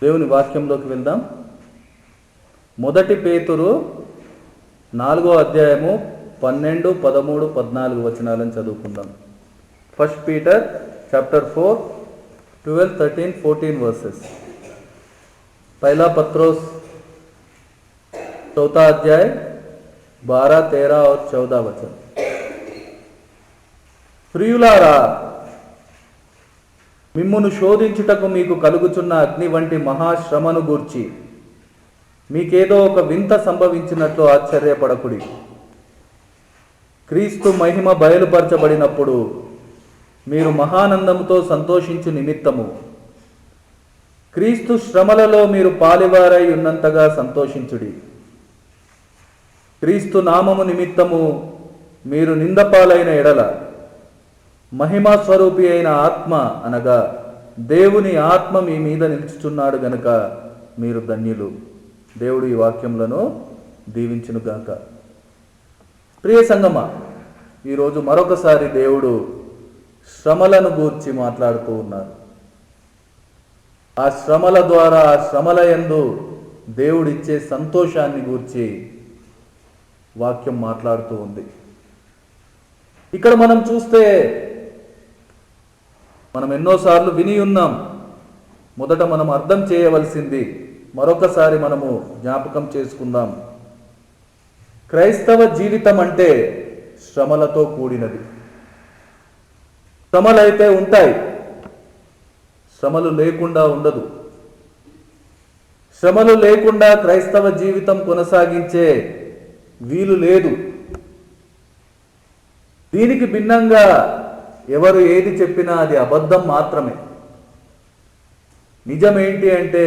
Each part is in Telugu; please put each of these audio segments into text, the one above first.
దేవుని వాక్యంలోకి వెళ్దాం. మొదటి పేతురు 4వ అధ్యాయము 12, 13, 14 వచనాలను చదువుకుందాం. 1 Peter chapter 4, 12, 13, 14 verses. पहला पत्रोस 4 अध्याय 12, 13 और 14 वचन. ప్రియులారా, మిమ్మును శోధించుటకు మీకు కలుగుచున్న అగ్ని వంటి మహాశ్రమను గూర్చి మీకేదో ఒక వింత సంభవించినట్లు ఆశ్చర్యపడకుడి. క్రీస్తు మహిమ బయలుపరచబడినప్పుడు మీరు మహానందముతో సంతోషించు నిమిత్తము క్రీస్తు శ్రమలలో మీరు పాలివారై ఉన్నంతగా సంతోషించుడి. క్రీస్తు నామము నిమిత్తము మీరు నిందపాలైన ఎడల మహిమా స్వరూపి అయిన ఆత్మ అనగా దేవుని ఆత్మ మీ మీద నిలుచుచున్నాడు గనుక మీరు ధన్యులు. దేవుడు ఈ వాక్యములను దీవించునుగాక. ప్రియ సంగమా, ఈరోజు మరొకసారి దేవుడు శ్రమలను గూర్చి మాట్లాడుతూ ఉన్నారు. ఆ శ్రమల ద్వారా, ఆ శ్రమల యందు దేవుడిచ్చే సంతోషాన్ని గూర్చి వాక్యం మాట్లాడుతూ ఉంది. ఇక్కడ మనం చూస్తే మనం ఎన్నోసార్లు విని ఉన్నాం. మొదట మనం అర్థం చేయవలసింది మరొకసారి మనము జ్ఞాపకం చేసుకుందాం. క్రైస్తవ జీవితం అంటే శ్రమలతో కూడినది. శ్రమలైతే ఉంటాయి, శ్రమలు లేకుండా ఉండదు. శ్రమలు లేకుండా క్రైస్తవ జీవితం కొనసాగించే వీలు లేదు. దీనికి భిన్నంగా ఎవరు ఏది చెప్పినా అది అబద్ధం మాత్రమే. నిజమేంటి అంటే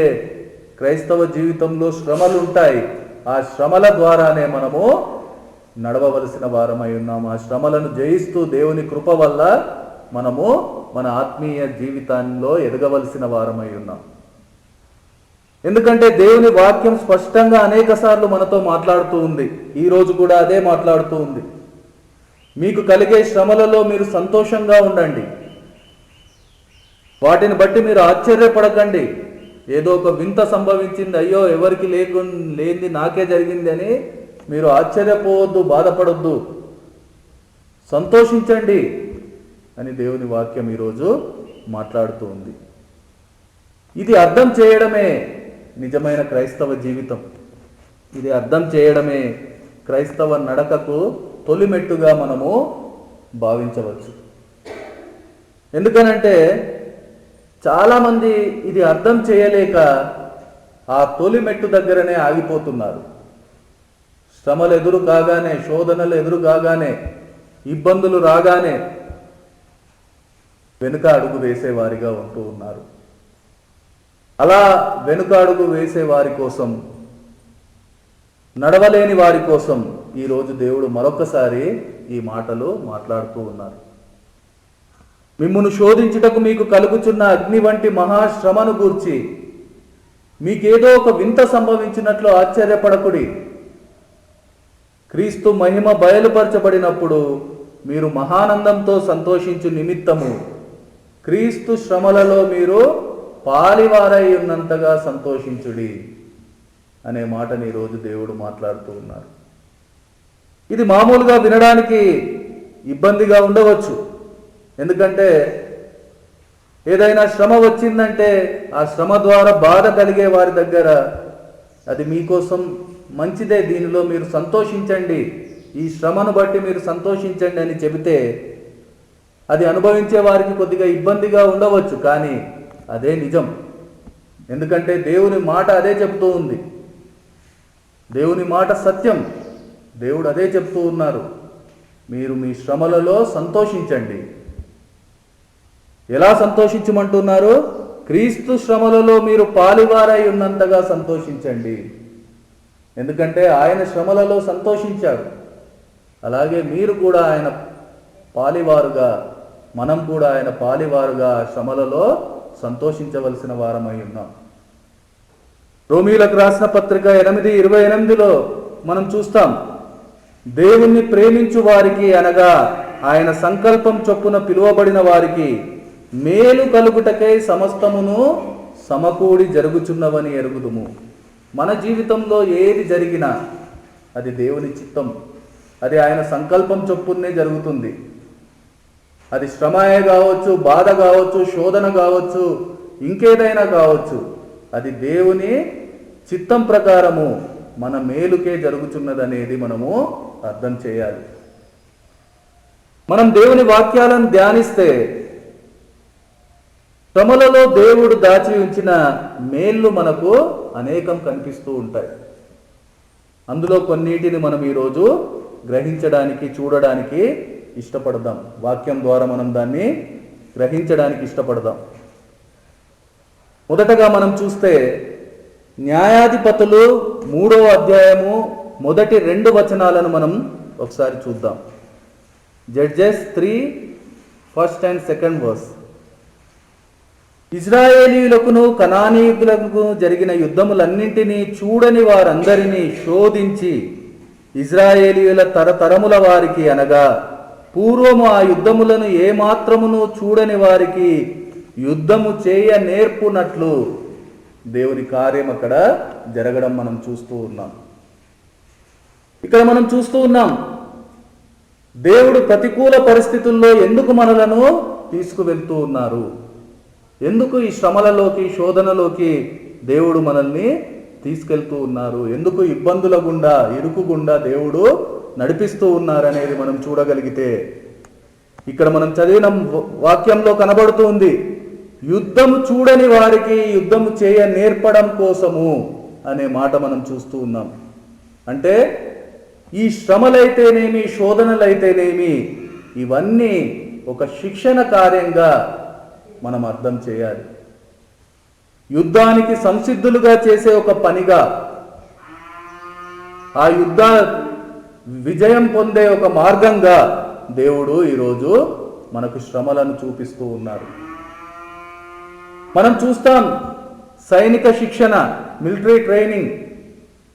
క్రైస్తవ జీవితంలో శ్రమలు ఉంటాయి. ఆ శ్రమల ద్వారానే మనము నడవవలసిన వారమై ఉన్నాము. ఆ శ్రమలను జయిస్తూ దేవుని కృప వల్ల మనము మన ఆత్మీయ జీవితంలో ఎదగవలసిన వారమై ఉన్నాం. ఎందుకంటే దేవుని వాక్యం స్పష్టంగా అనేక సార్లు మనతో మాట్లాడుతూ ఉంది. ఈరోజు కూడా అదే మాట్లాడుతూ ఉంది. మీకు కలిగే శ్రమలలో మీరు సంతోషంగా ఉండండి. వాటిని బట్టి మీరు ఆశ్చర్యపడకండి. ఏదో ఒక వింత సంభవించింది, అయ్యో ఎవరికి లేనిది నాకే జరిగింది అని మీరు ఆశ్చర్యపోవద్దు, బాధపడొద్దు, సంతోషించండి అని దేవుని వాక్యం ఈరోజు మాట్లాడుతూ ఉంది. ఇది అర్థం చేయడమే నిజమైన క్రైస్తవ జీవితం. ఇది అర్థం చేయడమే క్రైస్తవ నడకకు తొలిమెట్టుగా మనము భావించవచ్చు. ఎందుకనంటే చాలామంది ఇది అర్థం చేయలేక ఆ తొలిమెట్టు దగ్గరనే ఆగిపోతున్నారు. శ్రమలు ఎదురు కాగానే, శోధనలు ఎదురు కాగానే, ఇబ్బందులు రాగానే వెనుక అడుగు వేసేవారిగా ఉంటూ ఉన్నారు. అలా వెనుక అడుగు వేసే వారి కోసం, నడవలేని వారి కోసం ఈరోజు దేవుడు మరొకసారి ఈ మాటలు మాట్లాడుతూ ఉన్నారు. మిమ్మును శోధించుటకు మీకు కలుగుచున్న అగ్ని వంటి మహాశ్రమను గూర్చి మీకేదో ఒక వింత సంభవించినట్లు ఆశ్చర్యపడకుడి. క్రీస్తు మహిమ బయలుపరచబడినప్పుడు మీరు మహానందంతో సంతోషించు నిమిత్తము క్రీస్తు శ్రమలలో మీరు పాలివారై ఉన్నంతగా సంతోషించుడి అనే మాటని ఈరోజు దేవుడు మాట్లాడుతూ ఉన్నారు. ఇది మామూలుగా వినడానికి ఇబ్బందిగా ఉండవచ్చు. ఎందుకంటే ఏదైనా శ్రమ వచ్చిందంటే ఆ శ్రమ ద్వారా బాధ కలిగే వారి దగ్గర అది మీకోసం మంచిదే, దీనిలో మీరు సంతోషించండి, ఈ శ్రమను బట్టి మీరు సంతోషించండి అని చెబితే అది అనుభవించే వారికి కొద్దిగా ఇబ్బందిగా ఉండవచ్చు. కానీ అదే నిజం. ఎందుకంటే దేవుని మాట అదే చెప్తూ ఉంది. దేవుని మాట సత్యం. దేవుడు అదే చెప్తూ ఉన్నారు, మీరు మీ శ్రమలలో సంతోషించండి. ఎలా సంతోషించమంటున్నారు? క్రీస్తు శ్రమలలో మీరు పాలివారై ఉన్నంతగా సంతోషించండి. ఎందుకంటే ఆయన శ్రమలలో సంతోషించాడు. అలాగే మీరు కూడా ఆయన పాలివారుగా, మనం కూడా ఆయన పాలివారుగా శ్రమలలో సంతోషించవలసిన వారమై ఉన్నాం. రోమీలకు రాసిన పత్రిక 8:28లో మనం చూస్తాం, దేవుణ్ణి ప్రేమించు వారికి అనగా ఆయన సంకల్పం చొప్పున పిలువబడిన వారికి మేలు కలుగుటకై సమస్తమును సమకూడి జరుగుచున్నవని ఎరుగుదుము. మన జీవితంలో ఏది జరిగినా అది దేవుని చిత్తం, అది ఆయన సంకల్పం చొప్పునే జరుగుతుంది. అది శ్రమయే కావచ్చు, బాధ కావచ్చు, శోధన కావచ్చు, ఇంకేదైనా కావచ్చు, అది దేవుని చిత్తం ప్రకారము మన మేలుకే జరుగుతున్నదనేది మనము అర్థం చేయాలి. మనం దేవుని వాక్యాలను ధ్యానిస్తే శ్రమలలో దేవుడు దాచి ఉంచిన మేళ్ళు మనకు అనేకం కనిపిస్తూ ఉంటాయి. అందులో కొన్నిటిని మనం ఈరోజు గ్రహించడానికి, చూడడానికి ఇష్టపడదాం. వాక్యం ద్వారా మనం దాన్ని గ్రహించడానికి ఇష్టపడదాం. మొదటగా మనం చూస్తే న్యాయాధిపతులు 3వ అధ్యాయము మొదటి 2 వచనాలను మనం ఒకసారి చూద్దాం. Judges 3 1st and 2nd verse. ఇజ్రాయేలీయులకును కనానీయులకు జరిగిన యుద్ధములన్నింటినీ చూడని వారందరినీ శోధించి ఇజ్రాయేలీయుల తరతరముల వారికి అనగా పూర్వము ఆ యుద్ధములను ఏమాత్రమును చూడని వారికి యుద్ధము చేయ నేర్పునట్లు దేవుని కార్యం అక్కడ జరగడం మనం చూస్తూ ఉన్నాం. ఇక్కడ మనం చూస్తూ ఉన్నాం, దేవుడు ప్రతికూల పరిస్థితుల్లో ఎందుకు మనలను తీసుకువెళ్తూ ఉన్నారు, ఎందుకు ఈ శ్రమలలోకి, శోధనలోకి దేవుడు మనల్ని తీసుకెళ్తూ ఉన్నారు, ఎందుకు ఇబ్బందుల గుండా, ఇరుకు గుండా దేవుడు నడిపిస్తూ ఉన్నారనేది మనం చూడగలిగితే ఇక్కడ మనం చదివిన వాక్యంలో కనబడుతూ ఉంది. యుద్ధము చూడని వారికి యుద్ధము చేయ నేర్పడం కోసము అనే మాట మనం చూస్తూ ఉన్నాం. అంటే ఈ శ్రమలైతేనేమి, శోధనలైతేనేమి, ఇవన్నీ ఒక శిక్షణ కార్యంగా మనం అర్థం చేయాలి. యుద్ధానికి సంసిద్ధులుగా చేసే ఒక పనిగా, ఆ యుద్ధ విజయం పొందే ఒక మార్గంగా దేవుడు ఈరోజు మనకు శ్రమలను చూపిస్తూ ఉన్నారు. మనం చూస్తాం, సైనిక శిక్షణ, మిలిటరీ ట్రైనింగ్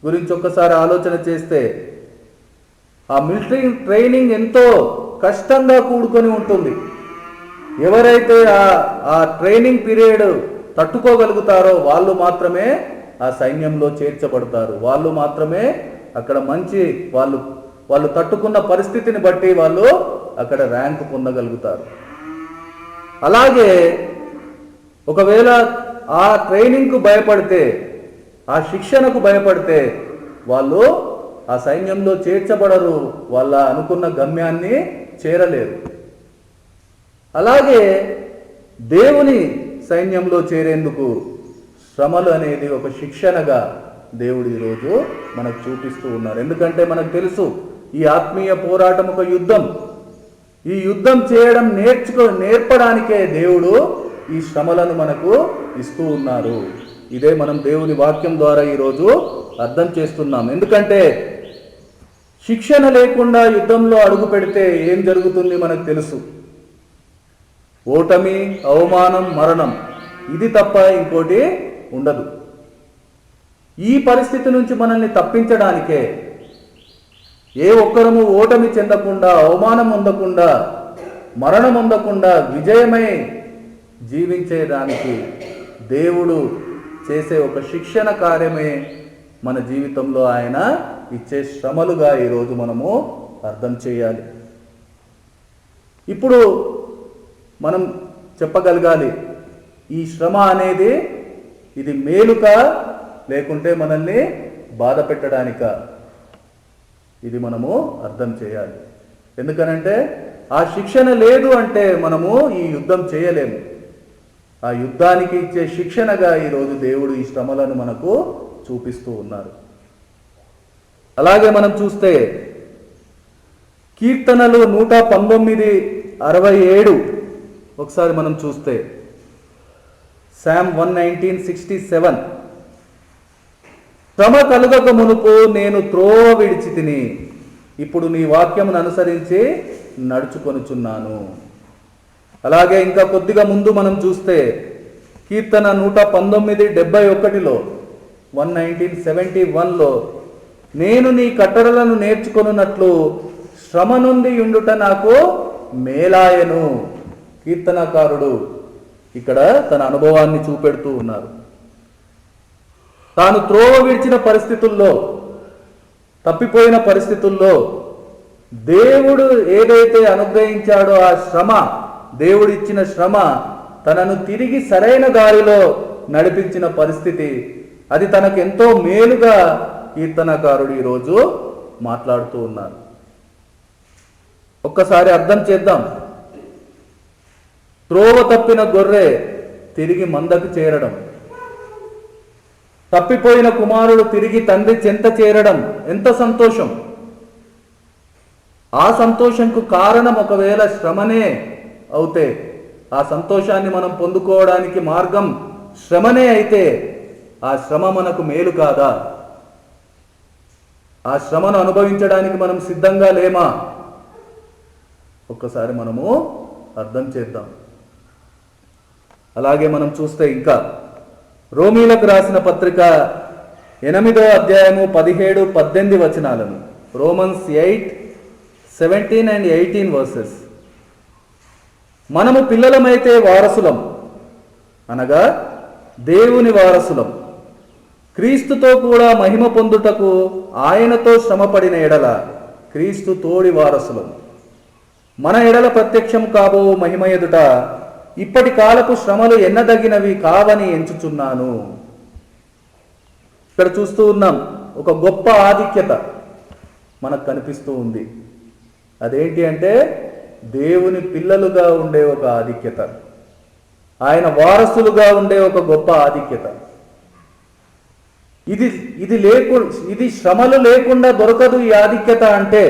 గురించి ఒక్కసారి ఆలోచన చేస్తే ఆ మిలిటరీ ట్రైనింగ్ ఎంతో కష్టంగా కూడుకొని ఉంటుంది. ఎవరైతే ఆ ట్రైనింగ్ పీరియడ్ తట్టుకోగలుగుతారో వాళ్ళు మాత్రమే ఆ సైన్యంలో చేర్చబడతారు. వాళ్ళు మాత్రమే అక్కడ మంచి వాళ్ళు తట్టుకున్న పరిస్థితిని బట్టి వాళ్ళు అక్కడ ర్యాంక్ పొందగలుగుతారు. అలాగే ఒకవేళ ఆ ట్రైనింగ్కు భయపడితే, ఆ శిక్షణకు భయపడితే వాళ్ళు ఆ సైన్యంలో చేర్చబడరు, వాళ్ళ అనుకున్న గమ్యాన్ని చేరలేరు. అలాగే దేవుని సైన్యంలో చేరేందుకు శ్రమలు అనేది ఒక శిక్షణగా దేవుడు ఈరోజు మనకు చూపిస్తూ ఉన్నారు. ఎందుకంటే మనకు తెలుసు, ఈ ఆత్మీయ పోరాటం ఒక యుద్ధం. ఈ యుద్ధం చేయడం నేర్పడానికే దేవుడు ఈ శ్రమలను మనకు ఇస్తూ ఉన్నారు. ఇదే మనం దేవుని వాక్యం ద్వారా ఈరోజు అర్థం చేస్తున్నాం. ఎందుకంటే శిక్షణ లేకుండా యుద్ధంలో అడుగు పెడితే ఏం జరుగుతుంది మనకు తెలుసు. ఓటమి, అవమానం, మరణం, ఇది తప్ప ఇంకోటి ఉండదు. ఈ పరిస్థితి నుంచి మనల్ని తప్పించడానికే, ఏ ఒక్కరము ఓటమి చెందకుండా, అవమానం పొందకుండా, మరణం పొందకుండా విజయమై జీవించేదానికి దేవుడు చేసే ఒక శిక్షణ కార్యమే మన జీవితంలో ఆయన ఇచ్చే శ్రమలుగా ఈరోజు మనము అర్థం చేయాలి. ఇప్పుడు మనం చెప్పగలగాలి, ఈ శ్రమ అనేది ఇది మేలుకా లేకుంటే మనల్ని బాధ పెట్టడానిక, ఇది మనము అర్థం చేయాలి. ఎందుకనంటే ఆ శిక్షణ లేదు అంటే మనము ఈ యుద్ధం చేయలేము. ఆ యుద్ధానికి ఇచ్చే శిక్షణగా ఈరోజు దేవుడు ఈ శ్రమలను మనకు చూపిస్తూ ఉన్నారు. అలాగే మనం చూస్తే కీర్తనలు 119:67 ఒకసారి మనం చూస్తే, Psalm 119:67, శ్రమ కలుగక మునుపు నేను త్రోవ విడిచి తిని, ఇప్పుడు నీ వాక్యమును అనుసరించి నడుచుకొనుచున్నాను. అలాగే ఇంకా కొద్దిగా ముందు మనం చూస్తే కీర్తన 119:71 119:71 నేను నీ కట్టడలను నేర్చుకొనున్నట్లు శ్రమ నుండి ఉండుట నాకు మేలాయను. కీర్తనకారుడు ఇక్కడ తన అనుభవాన్ని చూపెడుతూ ఉన్నారు. తాను త్రోవ విడిచిన పరిస్థితుల్లో, తప్పిపోయిన పరిస్థితుల్లో దేవుడు ఏదైతే అనుగ్రహించాడో ఆ శ్రమ, దేవుడిచ్చిన శ్రమ తనను తిరిగి సరైన దారిలో నడిపించిన పరిస్థితి, అది తనకు ఎంతో మేలుగా కీర్తనకారుడు ఈరోజు మాట్లాడుతూ ఉన్నారు. ఒక్కసారి అర్థం చేద్దాం. త్రోవ తప్పిన గొర్రె తిరిగి మందకు చేరడం, తప్పిపోయిన కుమారుడు తిరిగి తండ్రి చెంత చేరడం ఎంత సంతోషం. ఆ సంతోషంకు కారణం ఒకవేళ శ్రమనే అవుతే, ఆ సంతోషాన్ని మనం పొందుకోవడానికి మార్గం శ్రమనే అయితే, ఆ శ్రమ మనకు మేలు కాదా? ఆ శ్రమను అనుభవించడానికి మనం సిద్ధంగా లేమా? ఒక్కసారి మనము అర్థం చేద్దాం. అలాగే మనం చూస్తే ఇంకా రోమీలకు రాసిన పత్రిక 8వ అధ్యాయము 17-18 వచనాలను, రోమన్స్ 8:17 and 18 వర్సెస్. మనము పిల్లలమైతే వారసులం, అనగా దేవుని వారసులం, క్రీస్తుతో కూడా మహిమ పొందుటకు ఆయనతో శ్రమపడిన ఎడల క్రీస్తు తోడి వారసులం. మన ఎడల ప్రత్యక్షం కాబో మహిమ ఎదుట ఇప్పటి కాలపు శ్రమలు ఎన్నదగినవి కావని ఎంచుచున్నాను. ఇక్కడ చూస్తూ ఉన్నాం, ఒక గొప్ప ఆధిక్యత మనకు కనిపిస్తూ ఉంది. అదేంటి అంటే దేవుని పిల్లలుగా ఉండే ఒక ఆధిక్యత, ఆయన వారసులుగా ఉండే ఒక గొప్ప ఆధిక్యత. ఇది శ్రమలు లేకుండా దొరకదు. ఈ ఆధిక్యత అంటే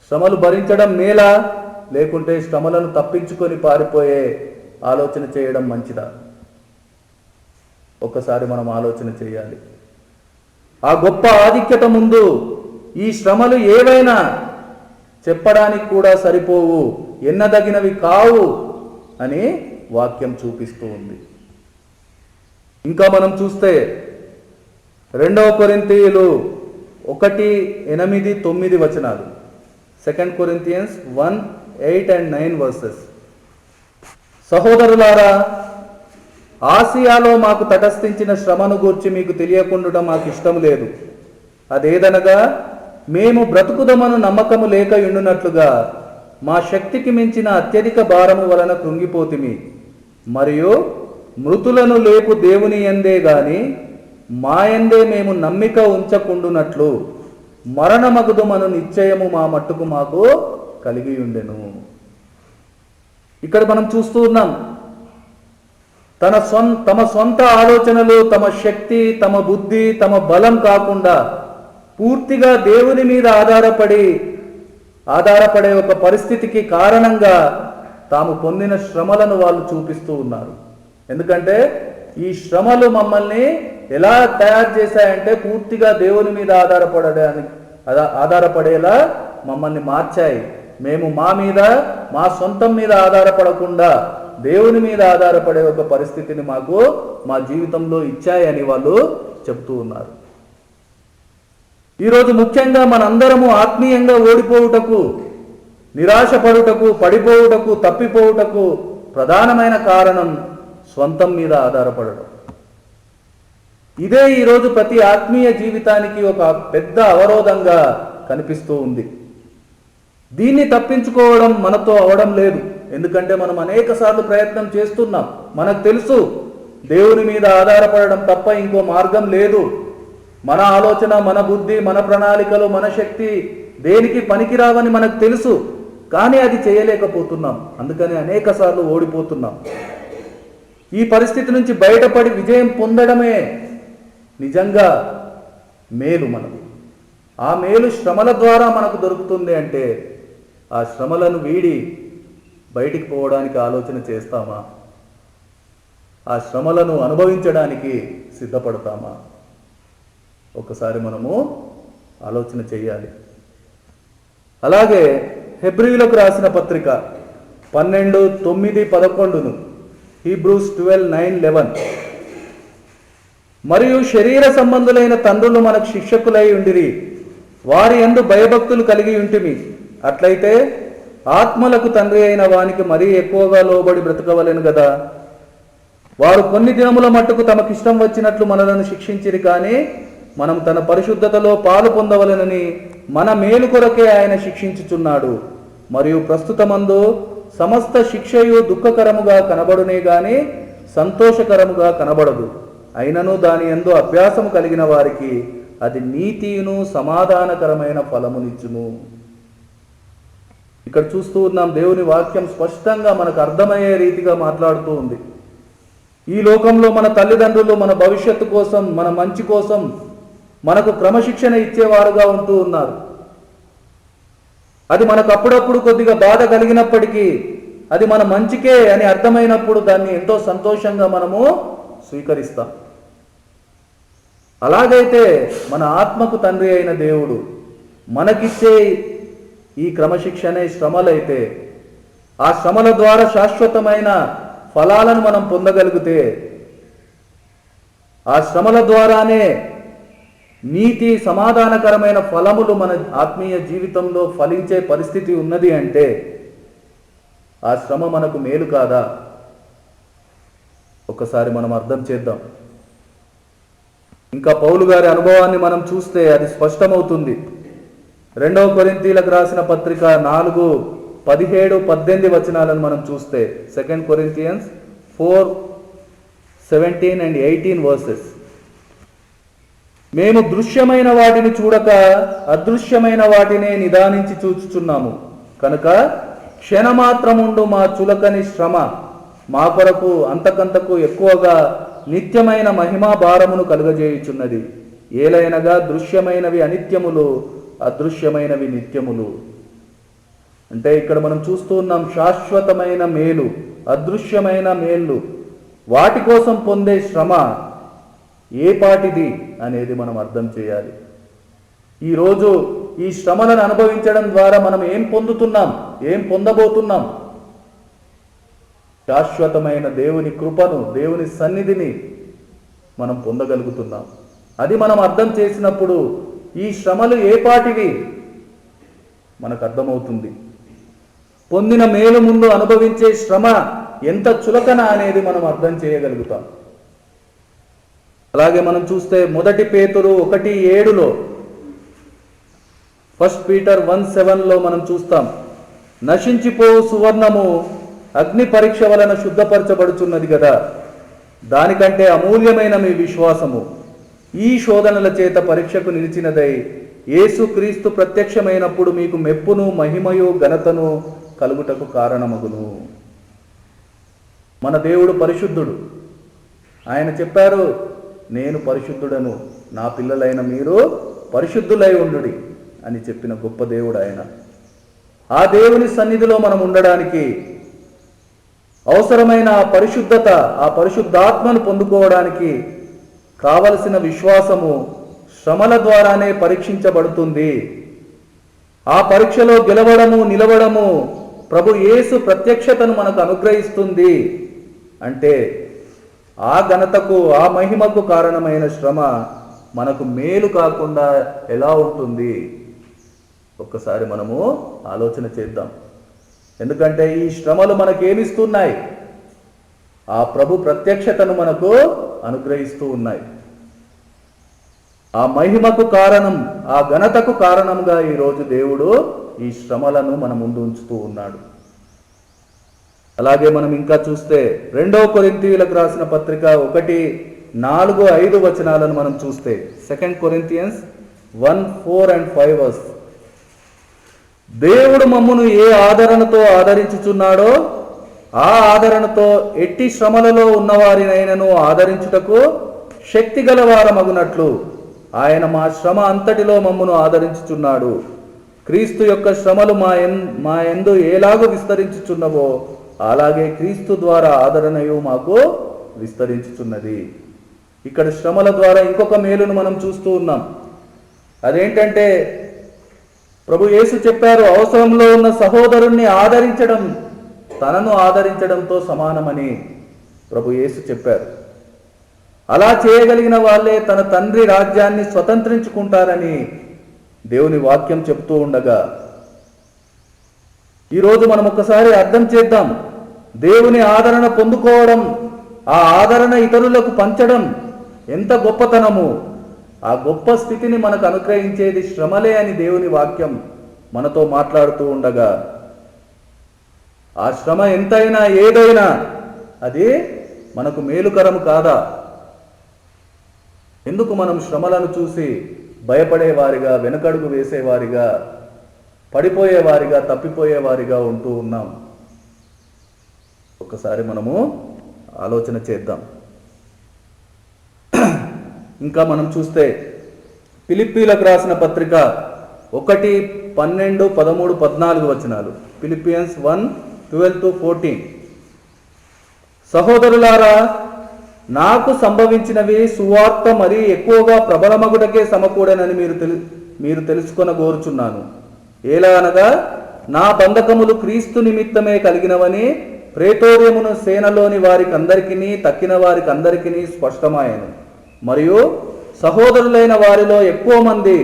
శ్రమలు భరించడం మేలా, లేకుంటే శ్రమలను తప్పించుకొని పారిపోయే ఆలోచన చేయడం మంచిదా? ఒక్కసారి మనం ఆలోచన చేయాలి. ఆ గొప్ప ఆధిక్యత ముందు ఈ శ్రమలు ఏవైనా చెప్పడానికి కూడా సరిపోవు, ఎన్నదగినవి కావు అని వాక్యం చూపిస్తూ ఉంది. ఇంకా మనం చూస్తే 2 కొరింథీయులు 1:8-9 వచనాలు, 2 Corinthians 1:8 and 9 వర్సెస్. సహోదరులారా, ఆసియాలో మాకు తటస్థించిన శ్రమను గూర్చి మీకు తెలియకుండా మాకు ఇష్టం లేదు. అదేదనగా, మేము బ్రతుకుదమను నమ్మకము లేక ఉండునట్లుగా మా శక్తికి మించిన అత్యధిక భారము వలన కృంగిపోతిమి, మరియు మృతులను లేపు దేవుని యందే గాని మా యందే మేము నమ్మిక ఉంచకుండునట్లు మరణమగుదుమను నిశ్చయము మా మట్టుకు మాకు కలిగి ఉండెను. ఇక్కడ మనం చూస్తూ ఉన్నాం, తమ సొంత ఆలోచనలు, తమ శక్తి, తమ బుద్ధి, తమ బలం కాకుండా పూర్తిగా దేవుని మీద ఆధారపడే ఒక పరిస్థితికి కారణంగా తాము పొందిన శ్రమలను వాళ్ళు చూపిస్తూ ఉన్నారు. ఎందుకంటే ఈ శ్రమలు మమ్మల్ని ఎలా తయారు చేశాయంటే పూర్తిగా దేవుని మీద ఆధారపడేలా మమ్మల్ని మార్చాయి. మేము మా సొంతం మీద ఆధారపడకుండా దేవుని మీద ఆధారపడే ఒక పరిస్థితిని మాకు మా జీవితంలో ఇచ్చాయని వాళ్ళు చెప్తూ ఉన్నారు. ఈరోజు ముఖ్యంగా మనందరము ఆత్మీయంగా ఓడిపోవుటకు, నిరాశపడుటకు, పడిపోవుటకు, తప్పిపోవుటకు ప్రధానమైన కారణం స్వంతం మీద ఆధారపడడం. ఇదే ఈరోజు ప్రతి ఆత్మీయ జీవితానికి ఒక పెద్ద అవరోధంగా కనిపిస్తూ ఉంది. దీన్ని తప్పించుకోవడం మనతో అవడం లేదు. ఎందుకంటే మనం అనేక సార్లు ప్రయత్నం చేస్తున్నాం. మనకు తెలుసు దేవుని మీద ఆధారపడడం తప్ప ఇంకో మార్గం లేదు. మన ఆలోచన, మన బుద్ధి, మన ప్రణాళికలు, మన శక్తి దేనికి పనికిరావని మనకు తెలుసు. కానీ అది చేయలేకపోతున్నాం. అందుకని అనేక సార్లు ఓడిపోతున్నాం. ఈ పరిస్థితి నుంచి బయటపడి విజయం పొందడమే నిజంగా మేలు మనకు. ఆ మేలు శ్రమల ద్వారా మనకు దొరుకుతుంది అంటే ఆ శ్రమలను వీడి బయటికి పోవడానికి ఆలోచన చేస్తామా? ఆ శ్రమలను అనుభవించడానికి సిద్ధపడతామా? ఒకసారి మనము ఆలోచన చేయాలి. అలాగే హెబ్రీయులకు రాసిన పత్రిక 12:9-11, హీబ్రూస్ 12:9-11. మరియు శరీర సంబంధులైన తండ్రులు మనకు శిక్షకులై ఉండిరి, వారి యందు భయభక్తులు కలిగి ఉంటిమి. అట్లయితే ఆత్మలకు తండ్రి అయిన వానికి మరీ ఎక్కువగా లోబడి బ్రతకవలెను కదా. వారు కొన్ని దినముల మట్టుకు తమకిష్టం వచ్చినట్లు మనలను శిక్షించిరి, కానీ మనం తన పరిశుద్ధతలో పాలు పొందవలెనని మన మేలు కొరకే ఆయన శిక్షించుచున్నాడు. మరియు ప్రస్తుతమందు సమస్త శిక్షయు దుఃఖకరముగా కనబడునే గాని సంతోషకరముగా కనబడదు. అయినను దాని యందు అభ్యాసము కలిగిన వారికి అది నీతియును సమాధానకరమైన ఫలమునిచ్చును. ఇక్కడ చూస్తూ ఉన్నాం, దేవుని వాక్యం స్పష్టంగా మనకు అర్థమయ్యే రీతిగా మాట్లాడుతూ ఉంది. ఈ లోకంలో మన తల్లిదండ్రులు మన భవిష్యత్తు కోసం, మన మంచి కోసం మనకు క్రమశిక్షణ ఇచ్చేవారుగా ఉంటూ ఉన్నారు. అది మనకు అప్పుడప్పుడు కొద్దిగా బాధ కలిగినప్పటికీ అది మన మంచికే అని అర్థమైనప్పుడు దాన్ని ఎంతో సంతోషంగా మనము స్వీకరిస్తాం. అలాగైతే మన ఆత్మకు తండ్రి అయిన దేవుడు మనకిచ్చే ఈ క్రమశిక్షణే శ్రమలైతే, ఆ శ్రమల ద్వారా శాశ్వతమైన ఫలాలను మనం పొందగలిగితే, ఆ శ్రమల ద్వారానే నీతి సమాధానకరమైన ఫలములు మన ఆత్మీయ జీవితంలో ఫలించే పరిస్థితి ఉన్నది అంటే ఆ శ్రమ మనకు మేలు కాదా? ఒకసారి మనం అర్థం చేద్దాం. ఇంకా పౌలు గారి అనుభవాన్ని మనం చూస్తే అది స్పష్టమవుతుంది. 2 కొరింథీయులకు రాసిన పత్రిక 4, 17, 18 వచనాలను మనం చూస్తే 2 Corinthians 4, 17 and 18 verses. మేము దృశ్యమైన వాటిని చూడక అదృశ్యమైన వాటినే నిదానించి చూచుచున్నాము కనుక క్షణమాత్రముండు మా చులకని శ్రమ మా కొరకు అంతకంతకు ఎక్కువగా నిత్యమైన మహిమా భారమును కలుగజేయుచున్నది. ఏలైనగా దృశ్యమైనవి అనిత్యములు, అదృశ్యమైనవి నిత్యములు. అంటే ఇక్కడ మనం చూస్తూ ఉన్నాం, శాశ్వతమైన మేలు, అదృశ్యమైన మేలు, వాటి కోసం పొందే శ్రమ ఏ పాటిది అనేది మనం అర్థం చేయాలి. ఈరోజు ఈ శ్రమలను అనుభవించడం ద్వారా మనం ఏం పొందుతున్నాం, ఏం పొందబోతున్నాం? శాశ్వతమైన దేవుని కృపను, దేవుని సన్నిధిని మనం పొందగలుగుతున్నాం. అది మనం అర్థం చేసినప్పుడు ఈ శ్రమలు ఏ పాటివి మనకు అర్థమవుతుంది. పొందిన మేలు ముందు అనుభవించే శ్రమ ఎంత చులకన అనేది మనం అర్థం చేయగలుగుతాం. అలాగే మనం చూస్తే 1 పేతురు 1:7లో, 1 Peter 1:7లో మనం చూస్తాం, నశించిపోవు సువర్ణము అగ్ని పరీక్ష వలన శుద్ధపరచబడుచున్నది కదా, దానికంటే అమూల్యమైన మీ విశ్వాసము ఈ శోధనల చేత పరీక్షకు నిలిచినదై యేసుక్రీస్తు ప్రత్యక్షమైనప్పుడు మీకు మెప్పును మహిమయు ఘనతను కలుగుటకు కారణమగును. మన దేవుడు పరిశుద్ధుడు. ఆయన చెప్పారు, నేను పరిశుద్ధుడను, నా పిల్లలైన మీరు పరిశుద్ధులై ఉండుడి అని చెప్పిన గొప్ప దేవుడు ఆయన. ఆ దేవుని సన్నిధిలో మనం ఉండడానికి అవసరమైన ఆ పరిశుద్ధత, ఆ పరిశుద్ధాత్మను పొందుకోవడానికి కావలసిన విశ్వాసము శ్రమల ద్వారానే పరీక్షించబడుతుంది. ఆ పరీక్షలో గెలవడము, నిలవడము ప్రభు యేసు ప్రత్యక్షతను మనకు అనుగ్రహిస్తుంది. అంటే ఆ ఘనతకు, ఆ మహిమకు కారణమైన శ్రమ మనకు మేలు కాకుండా ఎలా ఉంటుంది? ఒక్కసారి మనము ఆలోచన చేద్దాం. ఎందుకంటే ఈ శ్రమలు మనకేమిస్తున్నాయి? ఆ ప్రభు ప్రత్యక్షతను మనకు అనుగ్రహిస్తూ ఉన్నాయి. ఆ మహిమకు కారణం, ఆ ఘనతకు కారణంగా ఈరోజు దేవుడు ఈ శ్రమలను మన ముందు ఉంచుతూ ఉన్నాడు. అలాగే మనం ఇంకా చూస్తే 2 కొరింథీయులకు రాసిన పత్రిక 1:4-5 వచనాలను మనం చూస్తే 2 Corinthians 1:4 and 5. దేవుడు మమ్మును ఏ ఆదరణతో ఆదరించుచున్నాడో ఆ ఆదరణతో ఎట్టి శ్రమలలో ఉన్నవారినైనను ఆదరించుటకు శక్తి గలవారమగునట్లు ఆయన మా శ్రమ అంతటిలో మమ్మును ఆదరించుచున్నాడు. క్రీస్తు యొక్క శ్రమలు మా యందు ఎలాగూ విస్తరించుచున్నవో అలాగే క్రీస్తు ద్వారా ఆదరణయు మాకు విస్తరించుచున్నది. ఇక్కడ శ్రమల ద్వారా ఇంకొక మేలును మనం చూస్తూ ఉన్నాం. అదేంటంటే ప్రభు యేసు చెప్పారు, అవసరంలో ఉన్న సహోదరుణ్ణి ఆదరించడం తనను ఆదరించడంతో సమానమని ప్రభు యేసు చెప్పారు. అలా చేయగలిగిన వాళ్ళే తన తండ్రి రాజ్యాన్ని స్వతంత్రించుకుంటారని దేవుని వాక్యం చెప్తూ ఉండగా, ఈరోజు మనం ఒకసారి అర్థం చేద్దాం. దేవుని ఆదరణ పొందుకోవడం ఆ ఆదరణ ఇతరులకు పంచడం ఎంత గొప్పతనము. ఆ గొప్ప స్థితిని మనకు అనుగ్రహించేది శ్రమలే అని దేవుని వాక్యం మనతో మాట్లాడుతూ ఉండగా, ఆ శ్రమ ఎంతైనా ఏదైనా అది మనకు మేలుకరం కాదా? ఎందుకు మనం శ్రమలను చూసి భయపడేవారిగా, వెనకడుగు వేసేవారిగా, పడిపోయేవారిగా, తప్పిపోయేవారిగా ఉంటూ ఉన్నాం? ఒకసారి మనము ఆలోచన చేద్దాం. ఇంకా మనం చూస్తే ఫిలిప్పీలకు రాసిన పత్రిక 1, 12, 13, 14 వచనాలు. ఫిలిపియన్స్ 1:12-14. సహోదరులారా, నాకు సంభవించినవి సువార్త మరీ ఎక్కువగా ప్రబలమగుటకే సమకూడనని మీరు తెలుసుకొన కోరుచున్నాను. ఎలా అనగా, నా బంధకములు క్రీస్తు నిమిత్తమే కలిగినవని ప్రేతోర్యమును సేనలోని వారికందరికీ తక్కిన వారికందరికీ స్పష్టమాయను. మరియు సహోదరులైన వారిలో ఎక్కువ మంది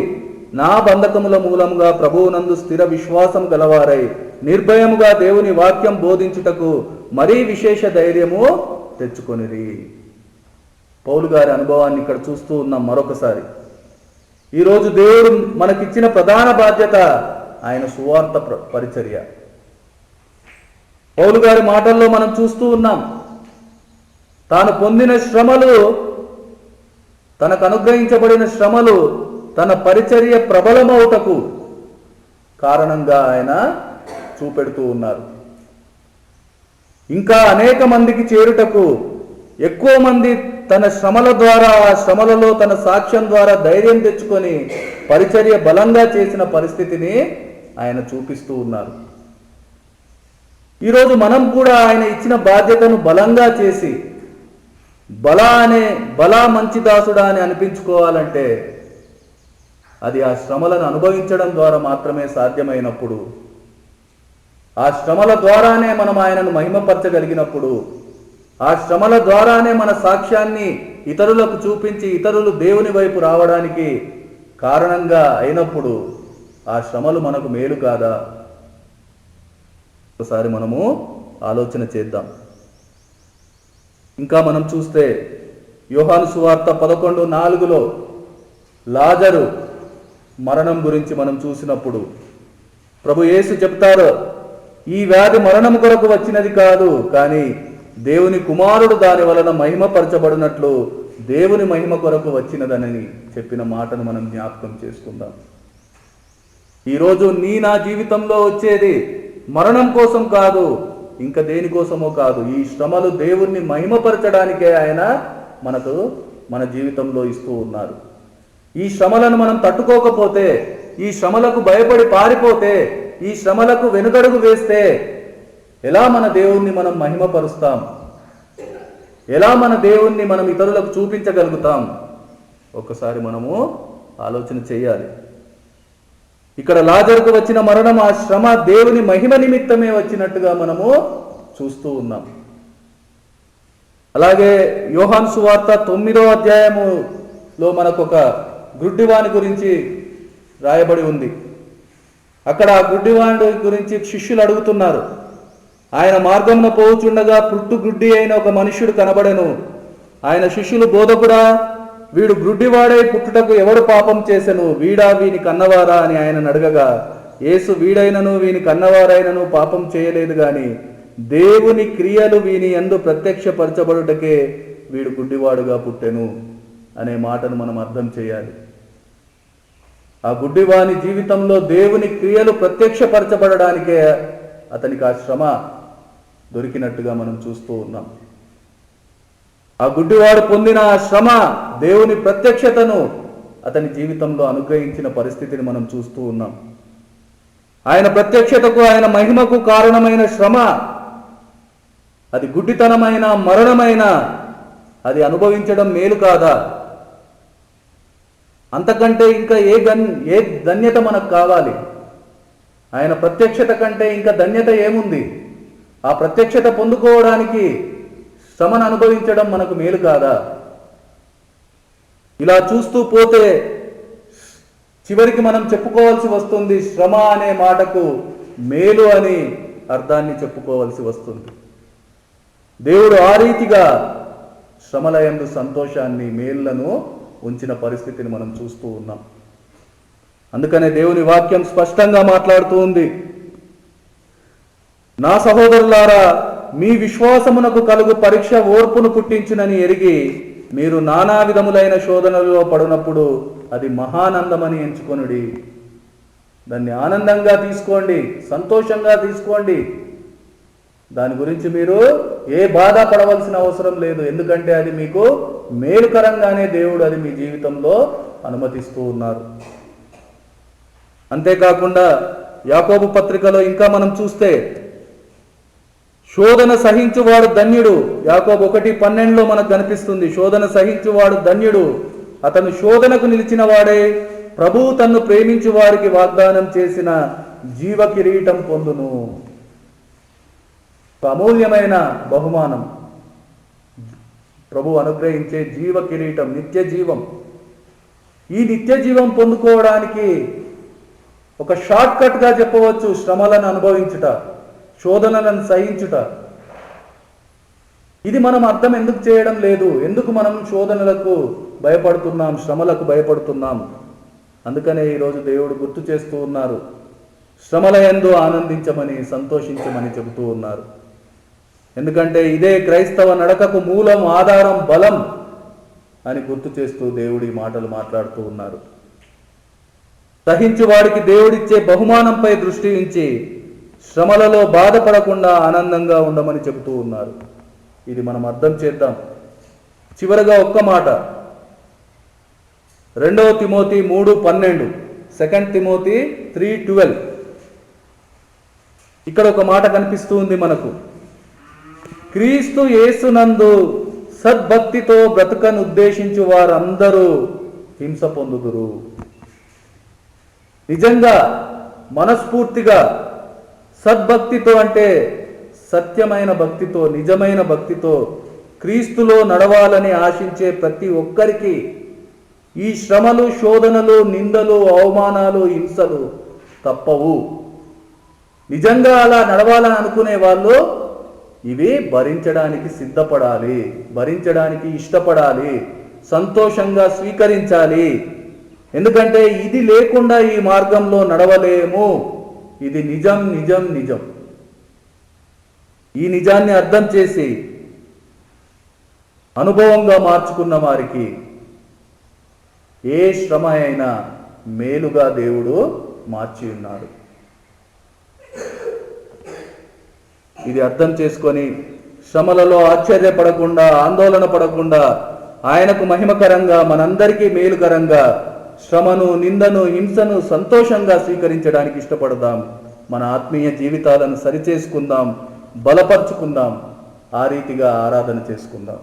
నా బంధకముల మూలముగా ప్రభువునందు స్థిర విశ్వాసం గలవారై నిర్భయముగా దేవుని వాక్యం బోధించుటకు మరీ విశేష ధైర్యము తెచ్చుకొనిరి. పౌలు గారి అనుభవాన్ని ఇక్కడ చూస్తూ ఉన్నాం మరొకసారి. ఈరోజు దేవుడు మనకిచ్చిన ప్రధాన బాధ్యత ఆయన సువార్త పరిచర్య. పౌలు గారి మాటల్లో మనం చూస్తూ ఉన్నాం, తాను పొందిన శ్రమలు, తనకు అనుగ్రహించబడిన శ్రమలు తన పరిచర్య ప్రబలమవుటకు కారణంగా ఆయన చూపెడుతూ ఉన్నారు. ఇంకా అనేక మందికి చేరుటకు, ఎక్కువ మంది తన శ్రమల ద్వారా, ఆ శ్రమలలో తన సాక్ష్యం ద్వారా ధైర్యం తెచ్చుకొని పరిచర్య బలంగా చేసిన పరిస్థితిని ఆయన చూపిస్తూ ఉన్నారు. ఈరోజు మనం కూడా ఆయన ఇచ్చిన బాధ్యతను బలంగా చేసి బలా మంచి దాసుడా అని అనిపించుకోవాలంటే అది ఆ శ్రమలను అనుభవించడం ద్వారా మాత్రమే సాధ్యమైనప్పుడు, ఆ శ్రమల ద్వారానే మనం ఆయనను మహిమపరచగలిగినప్పుడు, ఆ శ్రమల ద్వారానే మన సాక్ష్యాన్ని ఇతరులకు చూపించి ఇతరులు దేవుని వైపు రావడానికి కారణంగా అయినప్పుడు ఆ శ్రమలు మనకు మేలు కాదా? ఒకసారి మనము ఆలోచన చేద్దాం. ఇంకా మనం చూస్తే యోహాను సువార్త 11:4 లాజరు మరణం గురించి మనం చూసినప్పుడు ప్రభు యేసు చెప్తారు, ఈ వ్యాధి మరణం కొరకు వచ్చినది కాదు, కానీ దేవుని కుమారుడు దాని వలన మహిమపరచబడినట్లు దేవుని మహిమ కొరకు వచ్చినదని చెప్పిన మాటను మనం జ్ఞాపకం చేసుకుందాం. ఈరోజు నా జీవితంలో వచ్చేది మరణం కోసం కాదు, ఇంకా దేనికోసమో కాదు. ఈ శ్రమలు దేవుణ్ణి మహిమపరచడానికే ఆయన మన జీవితంలో ఇస్తూ ఉన్నారు. ఈ శ్రమలను మనం తట్టుకోకపోతే, ఈ శ్రమలకు భయపడి పారిపోతే, ఈ శ్రమలకు వెనుకడుగు వేస్తే ఎలా మన దేవుణ్ణి మనం మహిమపరుస్తాం? ఎలా మన దేవుణ్ణి మనం ఇతరులకు చూపించగలుగుతాం? ఒకసారి మనము ఆలోచన చేయాలి. ఇక్కడ లాజరుకు వచ్చిన మరణం, ఆ శ్రమ దేవుని మహిమ నిమిత్తమే వచ్చినట్టుగా మనము చూస్తూ ఉన్నాం. అలాగే యోహాను సువార్త 9వ అధ్యాయములో మనకొక గుడ్డివాని గురించి రాయబడి ఉంది. అక్కడ ఆ గుడ్డివాని గురించి శిష్యులు అడుగుతున్నారు. ఆయన మార్గంలో పోవుచుండగా పుట్టు గుడ్డి అయిన ఒక మనుష్యుడు కనబడెను. ఆయన శిష్యులు, బోధకుడా, వీడు గుడ్డివాడై పుట్టుటకు ఎవడు పాపం చేసెను, వీడా వీని కన్నవారా అని ఆయన అడగగా, యేసు, వీడైనను వీని కన్నవారైనను పాపం చేయలేదు, గాని దేవుని క్రియలు వీని యందు ప్రత్యక్షపరచబడుటకే వీడు గుడ్డివాడుగా పుట్టెను అనే మాటను మనం అర్థం చేయాలి. ఆ గుడ్డివాని జీవితంలో దేవుని క్రియలు ప్రత్యక్షపరచబడడానికే అతనికి ఆ శ్రమ దొరికినట్టుగా మనం చూస్తూ ఉన్నాం. ఆ గుడ్డివాడు పొందిన ఆ శ్రమ దేవుని ప్రత్యక్షతను అతని జీవితంలో అనుగ్రహించిన పరిస్థితిని మనం చూస్తూ ఉన్నాం. ఆయన ప్రత్యక్షతకు, ఆయన మహిమకు కారణమైన శ్రమ, అది గుడ్డితనమైన, మరణమైన, అది అనుభవించడం మేలు కాదా? అంతకంటే ఇంకా ఏ ధన్యత మనకు కావాలి? ఆయన ప్రత్యక్షత కంటే ఇంకా ధన్యత ఏముంది? ఆ ప్రత్యక్షత పొందుకోవడానికి శ్రమను అనుభవించడం మనకు మేలు కాదా? ఇలా చూస్తూ పోతే చివరికి మనం చెప్పుకోవాల్సి వస్తుంది, శ్రమ అనే మాటకు మేలు అని అర్థాన్ని చెప్పుకోవాల్సి వస్తుంది. దేవుడు ఆ రీతిగా శ్రమలయందు సంతోషాన్ని, మేళ్లను ఉంచిన పరిస్థితిని మనం చూస్తూ ఉన్నాం. అందుకనే దేవుని వాక్యం స్పష్టంగా మాట్లాడుతూ ఉంది. నా సహోదరులారా, మీ విశ్వాసమునకు కలుగు పరీక్ష ఓర్పును పుట్టించునని ఎరిగి మీరు నానా విధములైన శోధనలలో పడినప్పుడు అది మహానందమని ఎంచుకొనుడి. దాన్ని ఆనందంగా తీసుకోండి, సంతోషంగా తీసుకోండి. దాని గురించి మీరు ఏ బాధ పడవలసిన అవసరం లేదు. ఎందుకంటే అది మీకు మేలుకరంగానే దేవుడు అది మీ జీవితంలో అనుమతిస్తూ ఉన్నారు. అంతేకాకుండా యాకోబు పత్రికలో ఇంకా మనం చూస్తే శోధన సహించువాడు ధన్యుడు. యాకోబు 1:12 మనకు కనిపిస్తుంది. శోధన సహించువాడు ధన్యుడు, అతను శోధనకు నిలిచిన వాడే ప్రభువు తన్ను ప్రేమించు వారికి వాగ్దానం చేసిన జీవ కిరీటం పొందును. అమూల్యమైన బహుమానం ప్రభు అనుగ్రహించే జీవ కిరీటం, నిత్య జీవం. ఈ నిత్య జీవం పొందుకోవడానికి ఒక షార్ట్ కట్గా చెప్పవచ్చు శ్రమలను అనుభవించుట, శోధనలను సహించుట. ఇది మనం అర్థం ఎందుకు చేయడం లేదు? ఎందుకు మనం శోధనలకు భయపడుతున్నాం, శ్రమలకు భయపడుతున్నాం? అందుకనే ఈరోజు దేవుడు గుర్తు చేస్తూ ఉన్నారు. శ్రమలయందు ఆనందించమని, సంతోషించమని చెబుతూ ఉన్నారు. ఎందుకంటే ఇదే క్రైస్తవ నడకకు మూలం, ఆధారం, బలం అని గుర్తు చేస్తూ దేవుడి మాటలు మాట్లాడుతూ ఉన్నారు. సహించు వాడికి దేవుడిచ్చే బహుమానంపై దృష్టి ఉంచి శ్రమలలో బాధపడకుండా ఆనందంగా ఉండమని చెబుతూ ఉన్నారు. ఇది మనం అర్థం చేద్దాం. చివరగా ఒక్క మాట, 2 తిమోతి 3:12, 2 తిమోతి 3:12. ఇక్కడ ఒక మాట కనిపిస్తూ ఉంది మనకు. క్రీస్తు యేసునందు సద్భక్తితో బ్రతకను ఉద్దేశించు వారందరూ హింస పొందుదురు. నిజంగా మనస్ఫూర్తిగా సద్భక్తితో అంటే సత్యమైన భక్తితో, నిజమైన భక్తితో క్రీస్తులో నడవాలని ఆశించే ప్రతి ఒక్కరికి ఈ శ్రమలు, శోధనలు, నిందలు, అవమానాలు, హింసలు తప్పవు. నిజంగా అలా నడవాలని అనుకునే వాళ్ళు ఇవి భరించడానికి సిద్ధపడాలి, భరించడానికి ఇష్టపడాలి, సంతోషంగా స్వీకరించాలి. ఎందుకంటే ఇది లేకుండా ఈ మార్గంలో నడవలేము. ఇది నిజం, నిజం, నిజం. ఈ నిజాన్ని అర్థం చేసి అనుభవంగా మార్చుకున్న వారికి ఏ శ్రమ అయినా మేలుగా దేవుడు మార్చి ఉన్నాడు. ఇది అర్థం చేసుకొని శ్రమలలో ఆశ్చర్యపడకుండా, ఆందోళన పడకుండా, ఆయనకు మహిమకరంగా, మనందరికీ మేలుకరంగా శ్రమను, నిందను, హింసను సంతోషంగా స్వీకరించడానికి ఇష్టపడదాం. మన ఆత్మీయ జీవితాలను సరిచేసుకుందాం, బలపరుచుకుందాం, ఆ రీతిగా ఆరాధన చేసుకుందాం.